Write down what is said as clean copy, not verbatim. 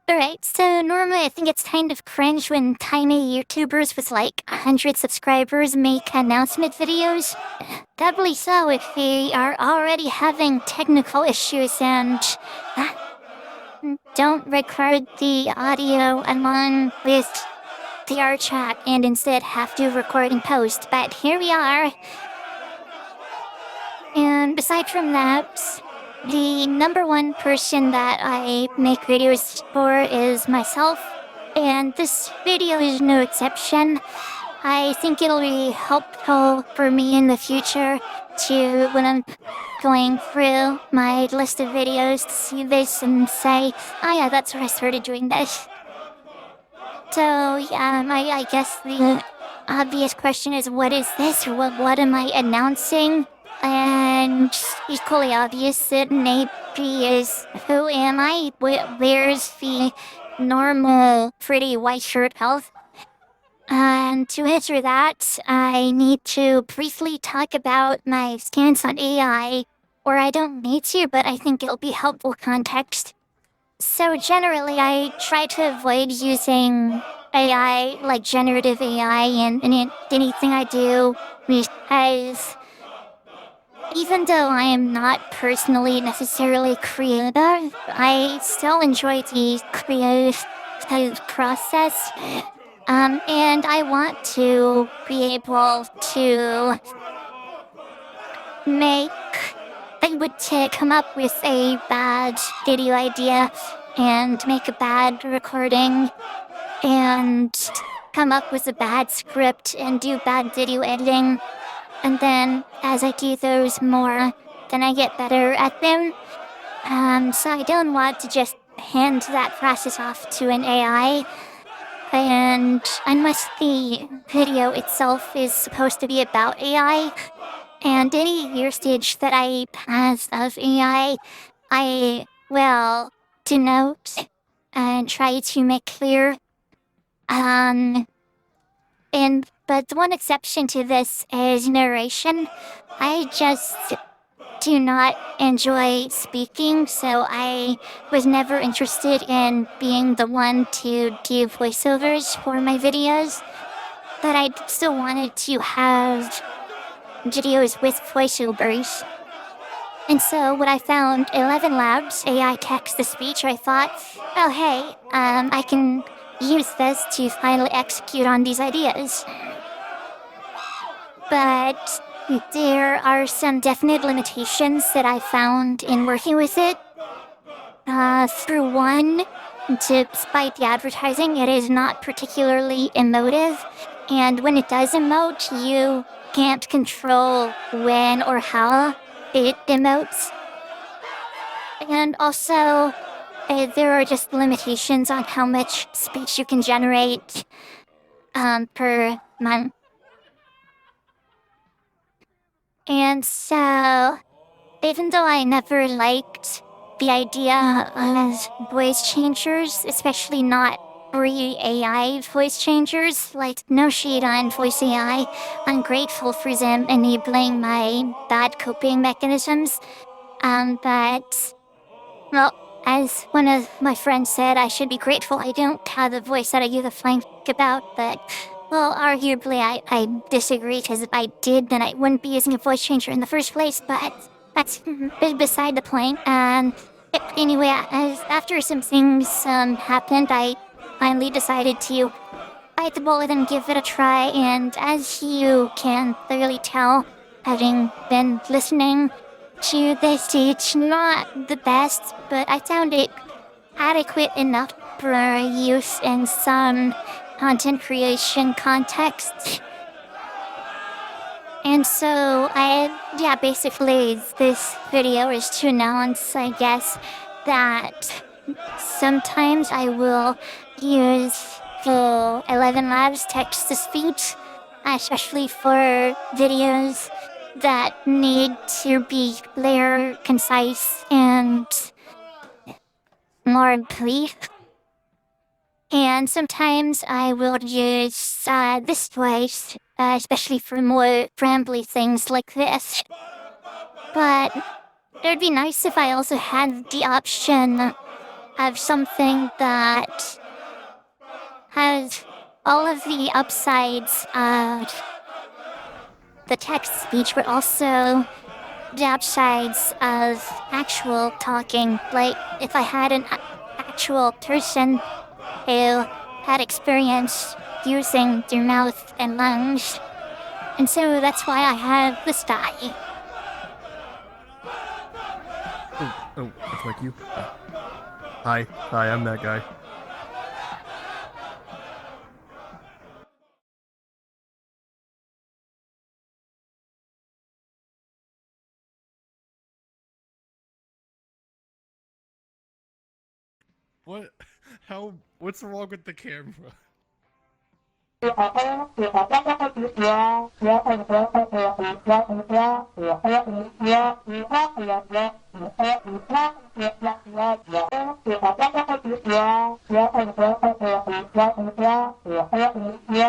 Alright, so normally I think it's kind of cringe when tiny YouTubers with like 100 subscribers make announcement videos. Doubly so if they are already having technical issues and uh, don't record the audio along with their chat and instead have to record in post. But here we are. And aside from that, the number one person that I make videos for is myself, and this video is no exception. I think it'll be helpful for me in the future when I'm going through my list of videos to see this and say, oh yeah, that's where I started doing this. So yeah, I guess the obvious question is, what is this, or what am I announcing? And equally obvious, it may be, is who am I? Where's the normal pretty white shirt health? And to answer that, I need to briefly talk about my stance on AI, or I don't need to, but I think it'll be helpful context. So generally, I try to avoid using AI, like generative AI, in anything I do, because even though I am not personally necessarily creative, I still enjoy the creative process. And I want to be able to come up with a bad video idea and make a bad recording and come up with a bad script and do bad video editing. And then as I do those more, then I get better at them. So I don't want to just hand that process off to an AI. And unless the video itself is supposed to be about AI, and any usage that I pass of AI, I will denote and try to make clear. But the one exception to this is narration. I just do not enjoy speaking, so I was never interested in being the one to do voiceovers for my videos. But I still wanted to have videos with voiceovers. And so when I found 11 Labs AI text-to-speech, I thought, oh hey, I can use this to finally execute on these ideas. But there are some definite limitations that I found in working with it. For one, despite the advertising, it is not particularly emotive, and when it does emote, you can't control when or how it emotes. And also, there are just limitations on how much speech you can generate per month. And so, even though I never liked the idea of voice changers, especially not free AI voice changers, like no shade on voice AI, I'm grateful for them enabling my bad coping mechanisms. But, well, as one of my friends said, I should be grateful I don't have the voice that I give a flying f*** about, but, well, arguably I disagree, because if I did, then I wouldn't be using a voice changer in the first place, but that's beside the point. Anyway, after some things happened, I finally decided to bite the bullet and give it a try, and as you can clearly tell, having been listening to this stage, not the best, but I found it adequate enough for use in some content creation context. And so basically this video is to announce, I guess, that sometimes I will use the 11 Labs text-to-speech, especially for videos that need to be clear, concise, and more brief. And sometimes I will use this voice, especially for more rambly things like this. But it would be nice if I also had the option have something that has all of the upsides of the text speech, but also the upsides of actual talking. Like, if I had an actual person who had experience using their mouth and lungs. And so that's why I have this guy. Oh, it's like you. Hi, I'm that guy. What? How? What's wrong with the camera?